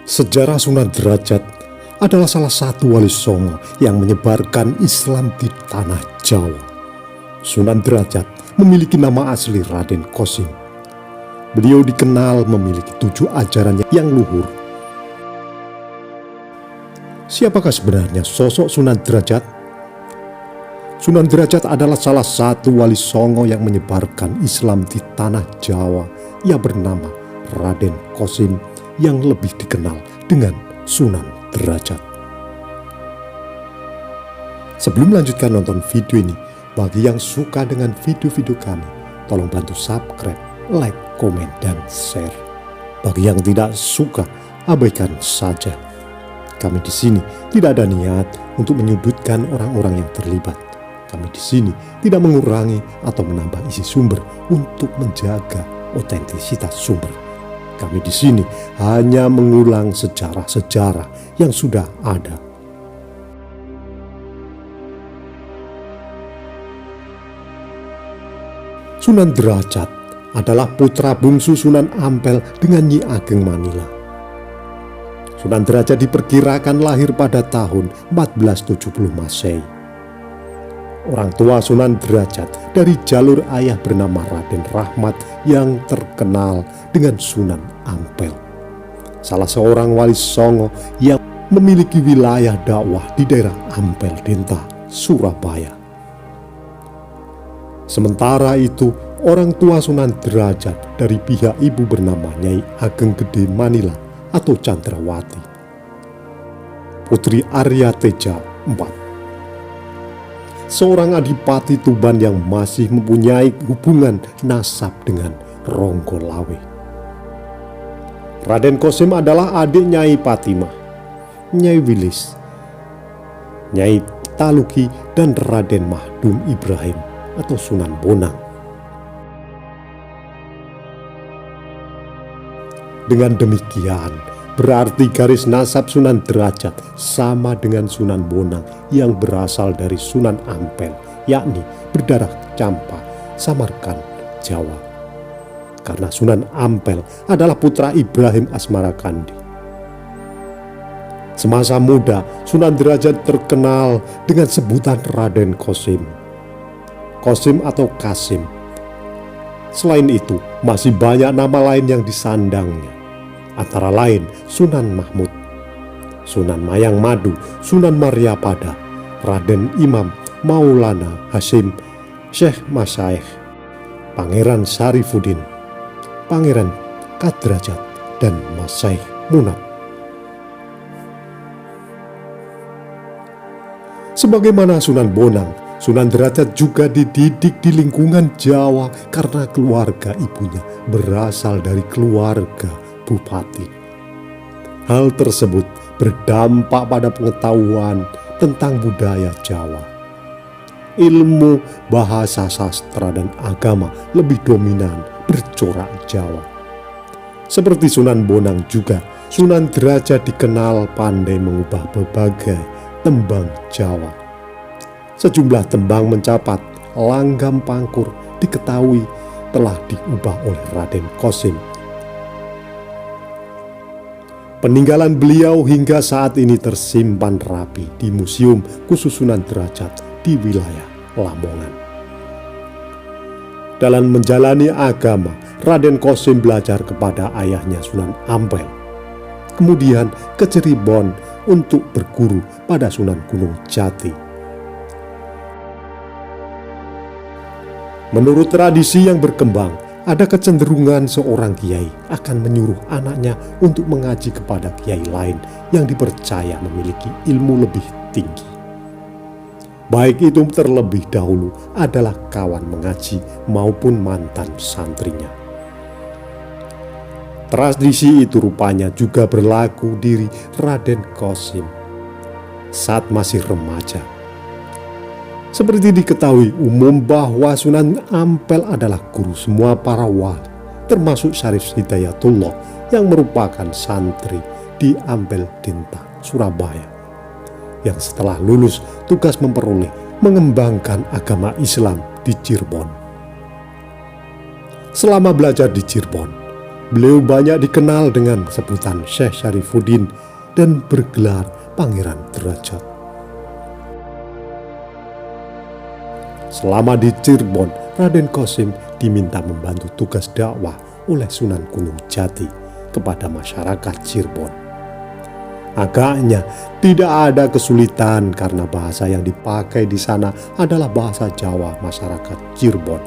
Sejarah Sunan Derajat adalah salah satu wali songo yang menyebarkan Islam di tanah Jawa. Sunan Derajat memiliki nama asli Raden Kosim. Beliau dikenal memiliki 7 ajaran yang luhur. Siapakah sebenarnya sosok Sunan Derajat? Sunan Derajat adalah salah satu wali songo yang menyebarkan Islam di tanah Jawa. Ia bernama Raden Kosim yang lebih dikenal dengan Sunan Derajat. Sebelum melanjutkan nonton video ini, bagi yang suka dengan video-video kami, tolong bantu subscribe, like, komen, dan share. Bagi yang tidak suka, abaikan saja. Kami di sini tidak ada niat untuk menyudutkan orang-orang yang terlibat. Kami di sini tidak mengurangi atau menambah isi sumber untuk menjaga otentisitas sumber. Kami di sini hanya mengulang sejarah-sejarah yang sudah ada. Sunan Derajat adalah putra bungsu Sunan Ampel dengan Nyi Ageng Manila. Sunan Derajat diperkirakan lahir pada tahun 1470 Masehi. Orang tua Sunan Derajat dari jalur ayah bernama Raden Rahmat yang terkenal dengan Sunan Ampel, salah seorang wali songo yang memiliki wilayah dakwah di daerah Ampel Denta, Surabaya. Sementara itu, orang tua Sunan Derajat dari pihak ibu bernama Nyai Ageng Gede Manila atau Chandrawati, putri Arya Teja IV, seorang adipati Tuban yang masih mempunyai hubungan nasab dengan Ronggo Lawe. Raden Kosim adalah adik Nyai Patimah, Nyai Wilis, Nyai Taluki, dan Raden Mahdum Ibrahim atau Sunan Bonang. Dengan demikian, berarti garis nasab Sunan Derajat sama dengan Sunan Bonang yang berasal dari Sunan Ampel, yakni berdarah Campa, Samarkand, Jawa. Karena Sunan Ampel adalah putra Ibrahim Asmarakandi. Semasa muda, Sunan Derajat terkenal dengan sebutan Raden Kosim, Kosim atau Kasim. Selain itu, masih banyak nama lain yang disandangnya. Antara lain Sunan Mahmud, Sunan Mayang Madu, Sunan Maryapada, Raden Imam Maulana Hasim, Syekh Masyaikh, Pangeran Syarifuddin, Pangeran Kadrajat, dan Masyaikh Munab. Sebagaimana Sunan Bonang, Sunan Derajat juga dididik di lingkungan Jawa karena keluarga ibunya berasal dari keluarga bupati. Hal tersebut berdampak pada pengetahuan tentang budaya Jawa. Ilmu bahasa sastra dan agama lebih dominan bercorak Jawa. Seperti Sunan Bonang juga, Sunan Derajat dikenal pandai mengubah berbagai tembang Jawa. Sejumlah tembang mencapat langgam pangkur diketahui telah diubah oleh Raden Kosim. Peninggalan beliau hingga saat ini tersimpan rapi di Museum Khusus Sunan Derajat di wilayah Lamongan. Dalam menjalani agama, Raden Kosim belajar kepada ayahnya Sunan Ampel, kemudian ke Cirebon untuk berguru pada Sunan Gunung Jati. Menurut tradisi yang berkembang, ada kecenderungan seorang kiai akan menyuruh anaknya untuk mengaji kepada kiai lain yang dipercaya memiliki ilmu lebih tinggi. Baik itu terlebih dahulu adalah kawan mengaji maupun mantan santrinya. Tradisi itu rupanya juga berlaku diri Raden Kosim saat masih remaja. Seperti diketahui umum bahwa Sunan Ampel adalah guru semua para wali, termasuk Syarif Hidayatullah yang merupakan santri di Ampel Denta, Surabaya, yang setelah lulus tugas memperoleh mengembangkan agama Islam di Cirebon. Selama belajar di Cirebon, Beliau banyak dikenal dengan sebutan Syekh Syarifuddin dan bergelar Pangeran Derajat. Selama di Cirebon, Raden Qasim diminta membantu tugas dakwah oleh Sunan Gunung Jati kepada masyarakat Cirebon. Agaknya tidak ada kesulitan karena bahasa yang dipakai di sana adalah bahasa Jawa masyarakat Cirebon.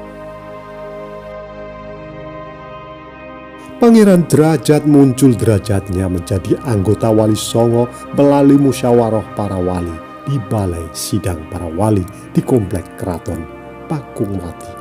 Pangeran Derajat muncul derajatnya menjadi anggota Wali Songo melalui musyawarah para wali di Balai Sidang Para Wali di Komplek Keraton Pakungmati.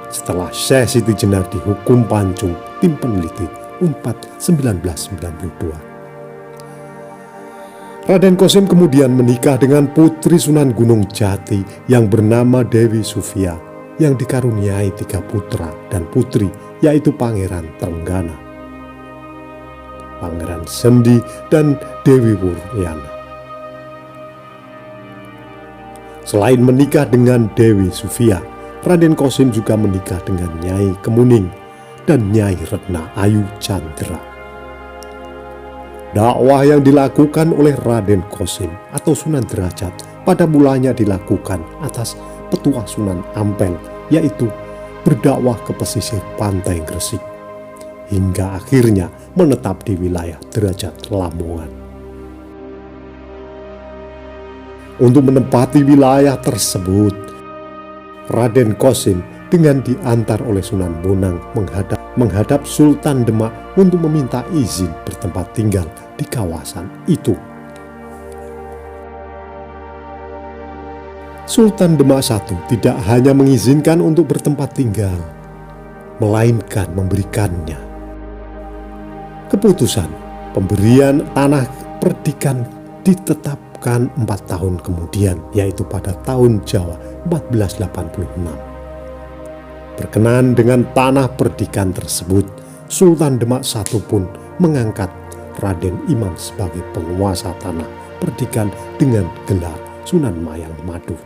Setelah Syekh Siti Jenar dihukum pancung tim peneliti UNPAD 1992. Raden Qasim kemudian menikah dengan putri Sunan Gunung Jati yang bernama Dewi Sufia yang dikaruniai 3 putra dan putri, yaitu Pangeran Trenggana, Pangeran Sendi, dan Dewi Wuryana. Selain menikah dengan Dewi Sufia, Raden Qasim juga menikah dengan Nyai Kemuning dan Nyai Retna Ayu Chandra. Dakwah yang dilakukan oleh Raden Qasim atau Sunan Derajat pada mulanya dilakukan atas petuah Sunan Ampel, yaitu berdakwah ke pesisir pantai Gresik, hingga akhirnya menetap di wilayah Derajat Lamongan. Untuk menempati wilayah tersebut, Raden Qasim dengan diantar oleh Sunan Bonang menghadap Sultan Demak untuk meminta izin bertempat tinggal di kawasan itu. Sultan Demak I tidak hanya mengizinkan untuk bertempat tinggal, melainkan memberikannya. Keputusan pemberian tanah perdikan ditetapkan 4 tahun kemudian, yaitu pada tahun Jawa 1486. Berkenan dengan tanah perdikan tersebut, Sultan Demak I pun mengangkat Raden Imam sebagai penguasa tanah perdikan dengan gelar Sunan Mayang Madu.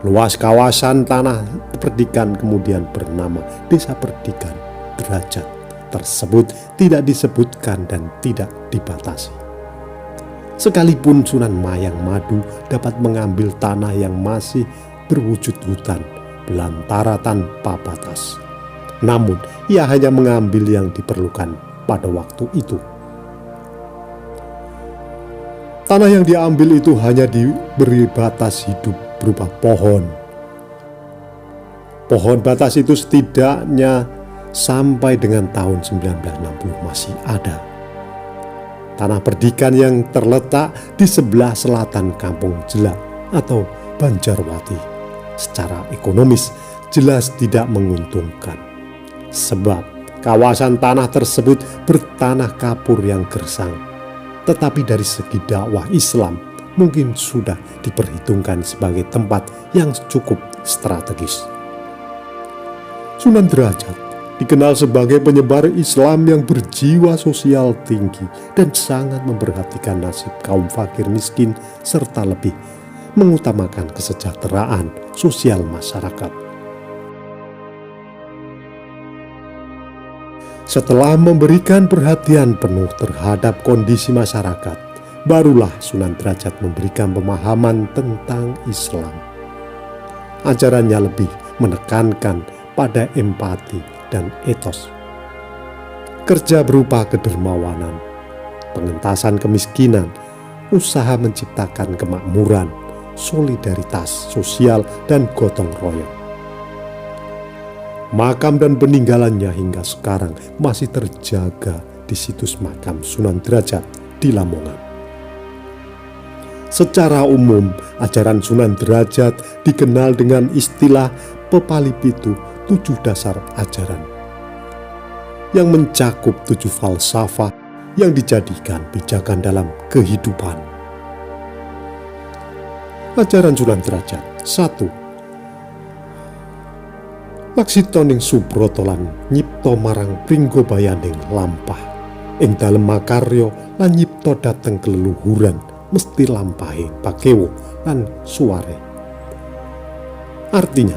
Luas kawasan tanah perdikan kemudian bernama Desa Perdikan Derajat. Tersebut tidak disebutkan dan tidak dibatasi. Sekalipun Sunan Mayang Madu dapat mengambil tanah yang masih berwujud hutan belantara tanpa batas, namun ia hanya mengambil yang diperlukan pada waktu itu. Tanah yang diambil itu hanya diberi batas hidup berupa pohon. Pohon batas itu setidaknya sampai dengan tahun 1960 masih ada. Tanah perdikan yang terletak di sebelah selatan Kampung Jelak atau Banjarwati secara ekonomis jelas tidak menguntungkan, sebab kawasan tanah tersebut bertanah kapur yang gersang. Tetapi dari segi dakwah Islam mungkin sudah diperhitungkan sebagai tempat yang cukup strategis. Sunan Derajat dikenal sebagai penyebar Islam yang berjiwa sosial tinggi dan sangat memperhatikan nasib kaum fakir miskin serta lebih mengutamakan kesejahteraan sosial masyarakat. Setelah memberikan perhatian penuh terhadap kondisi masyarakat, barulah Sunan Derajat memberikan pemahaman tentang Islam. Ajarannya lebih menekankan pada empati dan etos. Kerja berupa kedermawanan, pengentasan kemiskinan, usaha menciptakan kemakmuran, solidaritas sosial, dan gotong royong. Makam dan peninggalannya hingga sekarang masih terjaga di situs makam Sunan Derajat di Lamongan. Secara umum, ajaran Sunan Derajat dikenal dengan istilah Pepalipitu 7 dasar ajaran, yang mencakup 7 falsafah yang dijadikan pijakan dalam kehidupan. Ajaran Sunan Derajat 1. Laksitoning subrotolan nyipto marang pringgo bayaning lampah, ing dalem makarya lan nyipto dateng keleluhuran mesti lampahe pakewo lan suware. Artinya,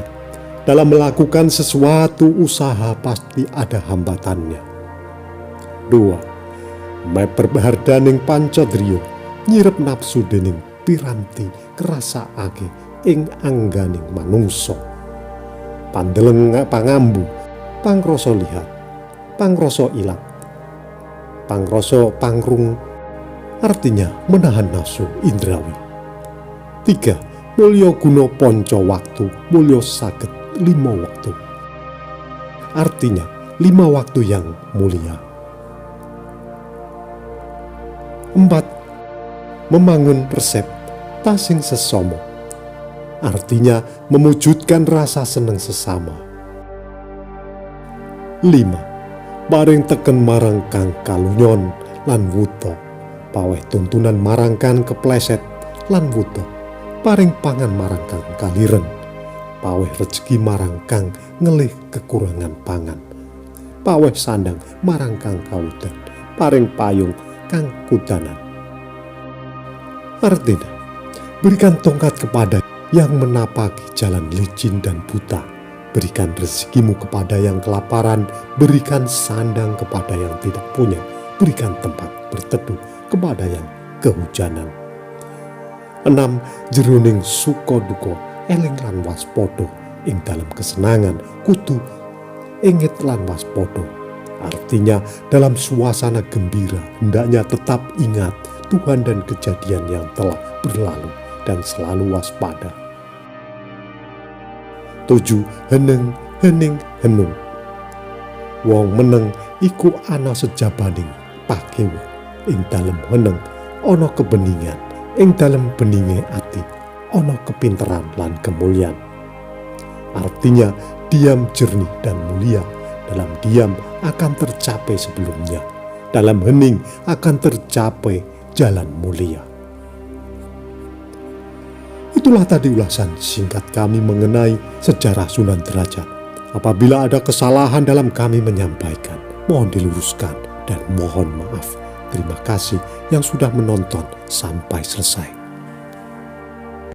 Dalam melakukan sesuatu usaha pasti ada hambatannya. 2. Meperbahardaning pancadriya nyirep nafsu dening piranti kerasakake ing angganing manungsa. Pandeleng pangambu, pangrasa lihat, pangrasa ilat, pangrasa pangrung, artinya menahan nafsu indrawi. 3. Mulya guna panca waktu, mulya saged 5 waktu. Artinya 5 waktu yang mulia. 4. Membangun resep tasing sesama. Artinya mewujudkan rasa seneng sesama. 5. Bareng teken marang kang kalunyon lan wuta, paweh tuntunan marang kang kepleset lan wuta, paring pangan marang kang kaliren, paweh rezeki marang kang ngelih kekurangan pangan, paweh sandang marang kang kaudan, paring payung kang kudanan. Artinya, berikan tongkat kepada yang menapaki jalan licin dan buta, berikan rezekimu kepada yang kelaparan, berikan sandang kepada yang tidak punya, berikan tempat berteduh kepada yang kehujanan. 6. Jeroning suka duka eling lan waspada, ing dalam kesenangan kudu inget lan waspada. Artinya dalam suasana gembira hendaknya tetap ingat Tuhan dan kejadian yang telah berlalu dan selalu waspada. 7. Heneng hening henung. Wong meneng iku ana sejabaning pakewu, ing dalem heneng ana kebeningan, ing dalem beninge ati ana kepinteran lan kemuliaan. Artinya diam jernih dan mulia. Dalam diam akan tercapai sebelumnya, dalam hening akan tercapai jalan mulia. Itulah tadi ulasan singkat kami mengenai sejarah Sunan Derajat. Apabila ada kesalahan dalam kami menyampaikan, mohon diluruskan dan mohon maaf. Terima kasih yang sudah menonton sampai selesai.